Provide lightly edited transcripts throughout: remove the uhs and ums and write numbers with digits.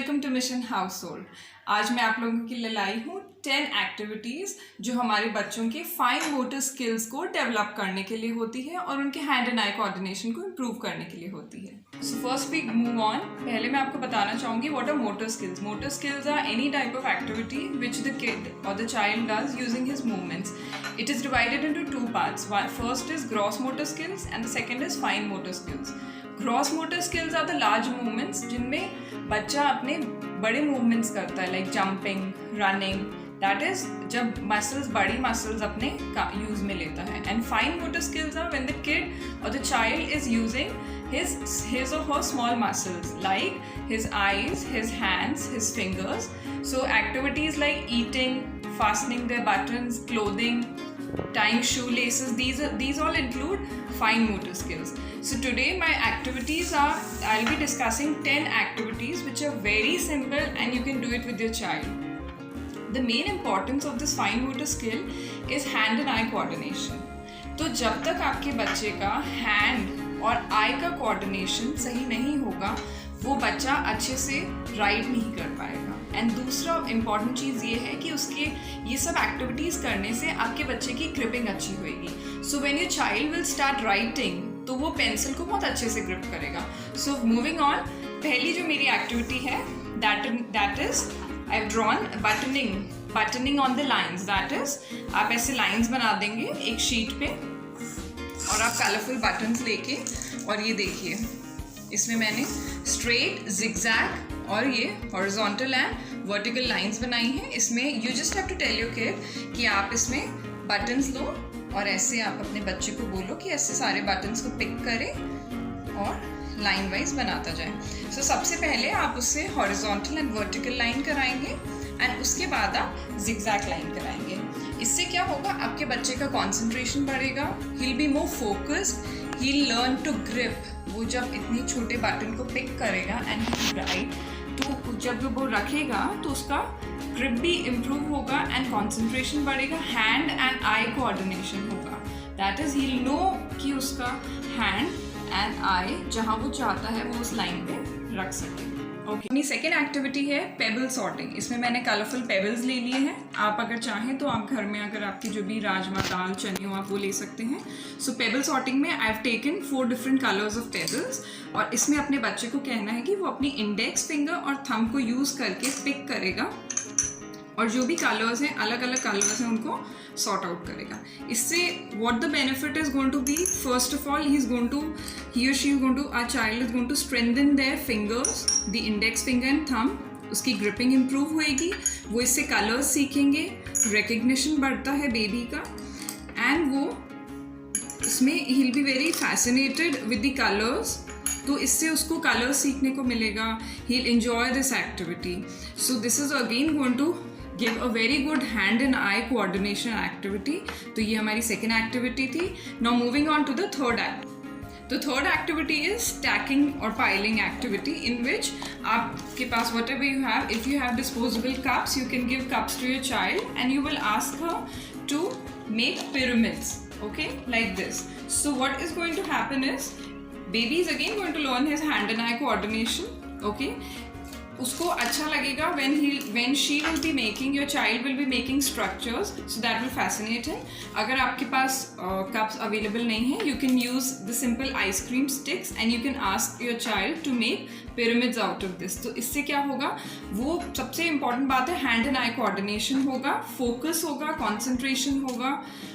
Welcome to mission household. आज मैं आप लोगों के लिए लाई हूँ 10 एक्टिविटीज़ जो हमारे बच्चों के फाइन मोटर स्किल्स को डेवलप करने के लिए होती है और उनके हैंड एंड आई कोऑर्डिनेशन को इम्प्रूव करने के लिए होती है। So first we move on. पहले मैं आपको बताना चाहूँगी what are motor skills. Motor skills are any type of activity which the kid और the child does using his movements. It is divided into two parts. First is gross motor skills and the second is fine motor skills. Gross motor skills are the large movements जिनमें बच्चा अपने बड़े movements करता है like jumping, running. That is जब बड़ी muscles अपने use में लेता है. And fine motor skills are when the kid or the child is using his or her small muscles like his eyes, his hands, his fingers. So activities like eating, fastening their buttons, clothing, tying shoelaces, these all include fine motor skills. So today my activities are, I'll be discussing 10 activities which are very simple and you can do it with your child. The main importance of this fine motor skill is hand and eye coordination. तो जब तक आपके बच्चे का hand और आई का coordination सही नहीं होगा वो बच्चा अच्छे से राइड नहीं कर पाएगा. एंड दूसरा इम्पॉर्टेंट चीज़ ये है कि उसके ये सब एक्टिविटीज़ करने से आपके बच्चे की ग्रिपिंग अच्छी होएगी. So when your child will start writing तो वो पेंसिल को बहुत अच्छे से ग्रिप करेगा. सो मूविंग ऑन, पहली जो मेरी एक्टिविटी है that is I have drawn buttoning on the lines. That is आप ऐसे लाइन्स बना देंगे एक शीट पे और आप कलरफुल बटन्स लेके, और ये देखिए इसमें मैंने स्ट्रेट, जिगजैग और ये हॉरिजॉन्टल एंड वर्टिकल लाइंस बनाई हैं. इसमें you just have to tell your kid कि आप इसमें बटन्स लो और ऐसे आप अपने बच्चे को बोलो कि ऐसे सारे बटन्स को पिक करें और लाइन वाइज बनाता जाए. सो सबसे पहले आप उससे हॉरिजॉन्टल एंड वर्टिकल लाइन कराएंगे एंड उसके बाद आप जिगजैग लाइन कराएंगे. इससे क्या होगा, आपके बच्चे का कॉन्सेंट्रेशन बढ़ेगा, he will be more focused, he learn to grip. वो जब इतनी छोटे बटन को पिक करेगा एंड राइट तो जब वो रखेगा तो उसका ग्रिप भी इम्प्रूव होगा एंड कॉन्सेंट्रेशन बढ़ेगा, हैंड एंड आई कोऑर्डिनेशन होगा. दैट इज ही नो कि उसका हैंड एंड आई जहाँ वो चाहता है वो उस लाइन पे रख सके. ओके, अपनी सेकेंड एक्टिविटी है पेबल सॉर्टिंग. इसमें मैंने कलरफुल पेबल्स ले लिए हैं. आप अगर चाहें तो आप घर में अगर आपकी जो भी राजमा, दाल, चने हो आप वो ले सकते हैं. सो पेबल सॉर्टिंग में I have taken 4 different colours of pebbles और इसमें अपने बच्चे को कहना है कि वो अपनी इंडेक्स फिंगर और थंब को यूज़ करके पिक करेगा और जो भी कलर्स हैं, अलग अलग कलर्स हैं, उनको सॉर्ट आउट करेगा. इससे what the benefit is going to be, first of all he or she is going to, our child is going to strengthen their fingers, the index finger and thumb. उसकी gripping improve होएगी, वो इससे colours सीखेंगे, recognition बढ़ता है baby का and वो इसमें he will be very fascinated with the colours. तो इससे उसको कलर्स सीखने को मिलेगा. He will enjoy this activity. So this is again going to give a very good hand and eye coordination activity. तो ये हमारी second activity थी. Now moving on to the third activity. The third activity is stacking or piling activity in which आपके पास whatever you have, if you have disposable cups, you can give cups to your child and you will ask her to make pyramids, okay, like this. So what is going to happen is baby is again going to learn his hand and eye coordination, okay. उसको अच्छा लगेगा when she will be making, your child will be making structures, so that will fascinate him. अगर आपके पास cups available नहीं है, you can use the simple ice cream sticks and you can ask your child to make pyramids out of this. तो इससे क्या होगा, वो सबसे इम्पॉर्टेंट बात है हैंड एंड आई कोऑर्डिनेशन होगा, फोकस होगा, कॉन्सेंट्रेशन होगा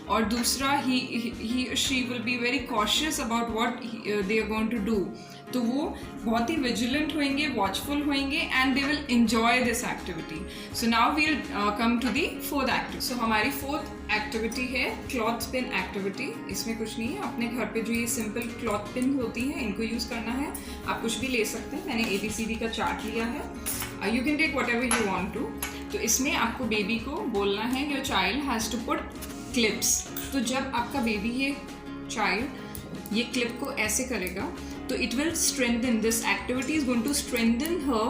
और दूसरा he she will be very cautious about what they are going to do. तो वो बहुत ही विजिलेंट होंगे, वॉचफुल होंगे and they will enjoy this activity. So now we will come to the fourth activity. So हमारी fourth activity है cloth pin activity. इसमें कुछ नहीं है, अपने घर पे जो ये सिंपल क्लॉथ पिन होती हैं इनको यूज़ करना है. आप कुछ भी ले सकते हैं. मैंने ABCD का चार्ट लिया है. You can take whatever you want to. तो इसमें आपको बेबी को बोलना है your child has to put clips. तो जब आपका बेबी ये चाइल्ड ये क्लिप को ऐसे करेगा तो it will strengthen, this activity is going to strengthen her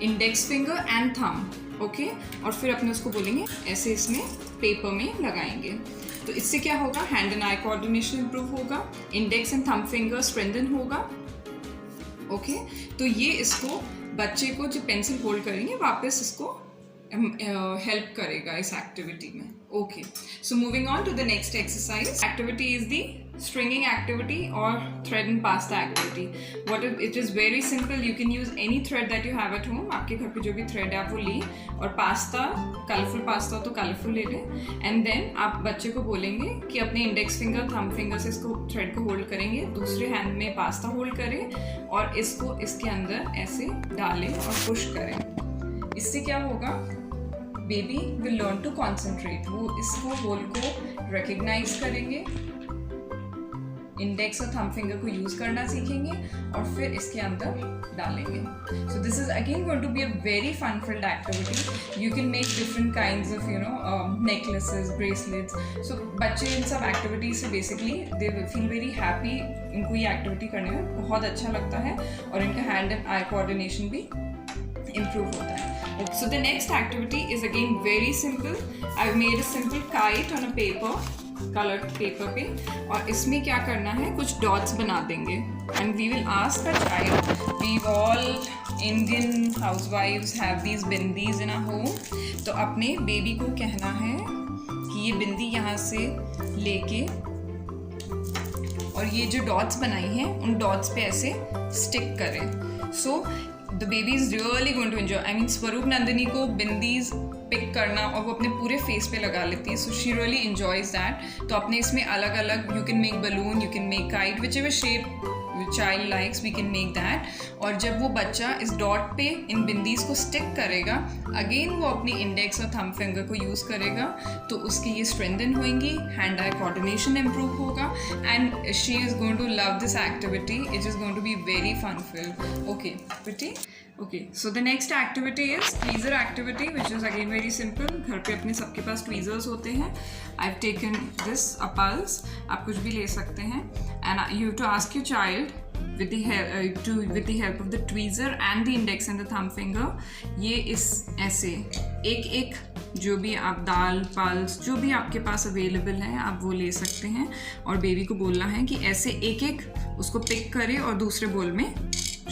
index finger and thumb, okay. और फिर अपने उसको बोलेंगे ऐसे इसमें पेपर में लगाएंगे. तो इससे क्या होगा, hand and eye coordination improve होगा, index and thumb finger strengthen होगा, ओके. तो ये इसको बच्चे को जो पेंसिल होल्ड करेंगे वापस इसको हेल्प करेगा इस एक्टिविटी में. Okay, so moving on to the next exercise. Activity is the stringing activity or thread and pasta activity. It is very simple. You can use any thread that you have at home. आपके घर पे जो भी thread है आप वो लें, और पास्ता, कलरफुल पास्ता तो कलरफुल ले लें. एंड देन आप बच्चे को बोलेंगे कि अपने इंडेक्स फिंगर, थंब फिंगर से इसको थ्रेड को होल्ड करेंगे, दूसरे हैंड में पास्ता होल्ड करें और इसको इसके अंदर ऐसे डालें और पुश करें. इससे क्या होगा, baby will learn to concentrate. वो इसको होल को रिकग्नाइज करेंगे, इंडेक्स और थंब फिंगर को यूज करना सीखेंगे और फिर इसके अंदर डालेंगे. So this is again going to be a very fun filled activity. You can make different kinds of necklaces, bracelets. So बच्चे इन सब एक्टिविटीज से basically they feel very happy. इनको ये एक्टिविटी करने में बहुत अच्छा लगता है और इनका हैंड एंड आई कोऑर्डिनेशन भी improve होता है. So the next activity is again very simple. I've made a simple kite on a paper, colored paper पे, और इसमें क्या करना है, कुछ dots बना देंगे. And we will ask our child. We all Indian housewives have these bindis in our home. तो अपने बेबी को कहना है कि ये बिंदी यहाँ से लेके और ये जो dots बनाई हैं उन dots पे ऐसे stick करें. So the baby is really going to enjoy. I mean, स्वरूप नंदिनी को बिंदीज पिक करना और वो अपने पूरे फेस पे लगा लेती है. So she really enjoys that. तो अपने इसमें अलग अलग, you can make balloon, you can make kite, whichever shape child likes, we can make that. और जब वो बच्चा इस डॉट पे इन बिंदीज को स्टिक करेगा, अगेन वो अपनी इंडेक्स और थंब फिंगर को यूज़ करेगा, तो उसकी ये स्ट्रेंथन होंगी, हैंड आई कोऑर्डिनेशन इम्प्रूव होगा, and she is going to love this activity. It is going to be very fun filled. Okay pretty. Okay, so the next activity is tweezer activity, which is again very simple. घर पे अपने सबके पास tweezers होते हैं. I've taken this a pulse. आप कुछ भी ले सकते हैं, and you have to ask your child with the help of the tweezer and the index and the thumb finger. ये इस ऐसे एक जो भी आप दाल, पल्स, जो भी आपके पास अवेलेबल है आप वो ले सकते हैं, और बेबी को बोलना है कि ऐसे एक उसको पिक करे और दूसरे बोल में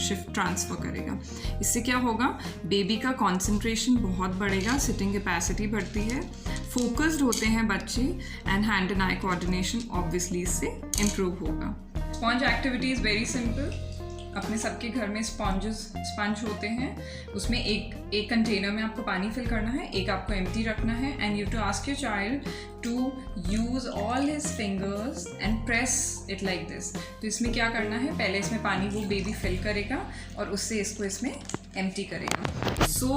शिफ्ट ट्रांसफ़र करेगा. इससे क्या होगा, बेबी का कंसंट्रेशन बहुत बढ़ेगा, सिटिंग कैपेसिटी बढ़ती है, फोकस्ड होते हैं बच्चे, and hand and eye coordination obviously इससे इम्प्रूव होगा. Sponge activity is very simple. अपने सबके घर में स्पंज होते हैं. उसमें एक कंटेनर में आपको पानी फिल करना है, एक आपको एम्प्टी रखना है, and you to ask your child to use all his fingers and press it like this. तो इसमें क्या करना है, पहले इसमें पानी वो बेबी फिल करेगा और उससे इसको इसमें एम्प्टी करेगा. So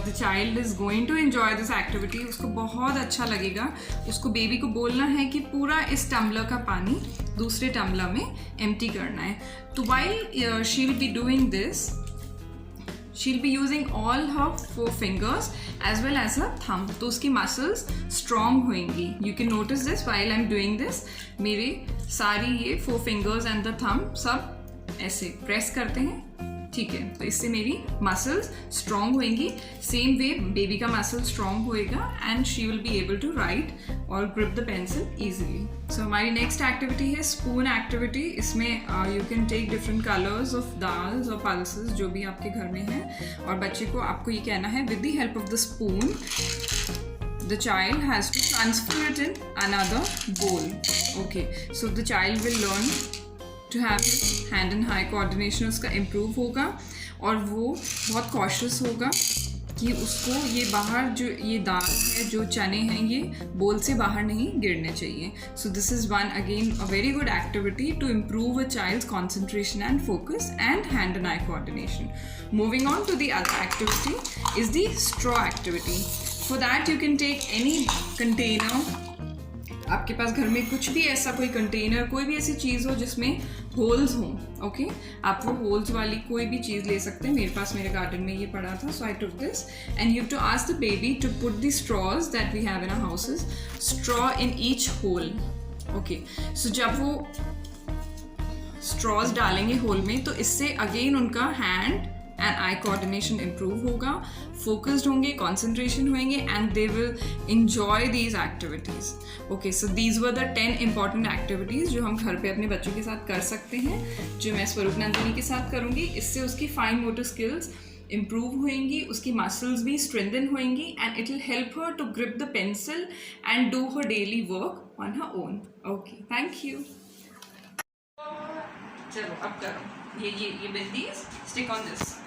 the child is going to enjoy this activity. उसको बहुत अच्छा लगेगा. उसको बेबी को बोलना है कि पूरा इस टम्बलर का पानी दूसरे टम्बलर में एम्प्टी करना है. तो while she'll be doing this, she'll be using all her 4 fingers as well as her thumb. तो उसकी muscles strong होंगी. You can notice this while I'm doing this. मेरे सारी ये 4 fingers and the thumb सब ऐसे press करते हैं, ठीक है. तो इससे मेरी मसल्स स्ट्रॉन्ग होंगी. सेम वे बेबी का मसल स्ट्रॉन्ग होएगा, and she will be able to write और grip the pencil easily. So हमारी नेक्स्ट एक्टिविटी है स्पून एक्टिविटी. इसमें you can take different colours of dals और पल्सेस जो भी आपके घर में है, और बच्चे को आपको ये कहना है with the help of the spoon the child has to transfer it in another bowl. Okay, so the child will learn to have hand and high coordination उसका इम्प्रूव होगा, और वो बहुत कॉशियस होगा कि उसको ये बाहर जो ये दाल है, जो चने हैं, ये बोल से बाहर नहीं गिरने चाहिए. So this is one again a very good activity to improve a child's concentration and focus and hand and eye coordination. Moving on to the other activity is the straw activity. For that you can take any container. आपके पास घर में कुछ भी ऐसा कोई container, कोई भी ऐसी चीज़ हो जिसमें होल्स हों, ओके, आप वो होल्स वाली कोई भी चीज़ ले सकते हैं. मेरे पास मेरे गार्डन में ये पड़ा था, so I took this, and you have to ask the baby to put the straws that we have in our houses, straw in each hole. Okay, so जब वो स्ट्रॉज डालेंगे होल में, तो इससे अगेन उनका hand and eye coordination improve होगा, focused होंगे, concentration होंगे, and they will enjoy these activities. Okay, so these were the 10 important activities जो हम घर पे अपने बच्चों के साथ कर सकते हैं, जो मैं स्वरूप नंदिनी के साथ करूँगी. इससे उसकी फाइन मोटर स्किल्स इम्प्रूव होंगी, उसकी मसल्स भी स्ट्रेंथन होंगी and it will help her to grip the pencil and do her daily work on her own. Okay, thank you. चलो अब करो ये बिंदीज, स्टिक ऑन दिस.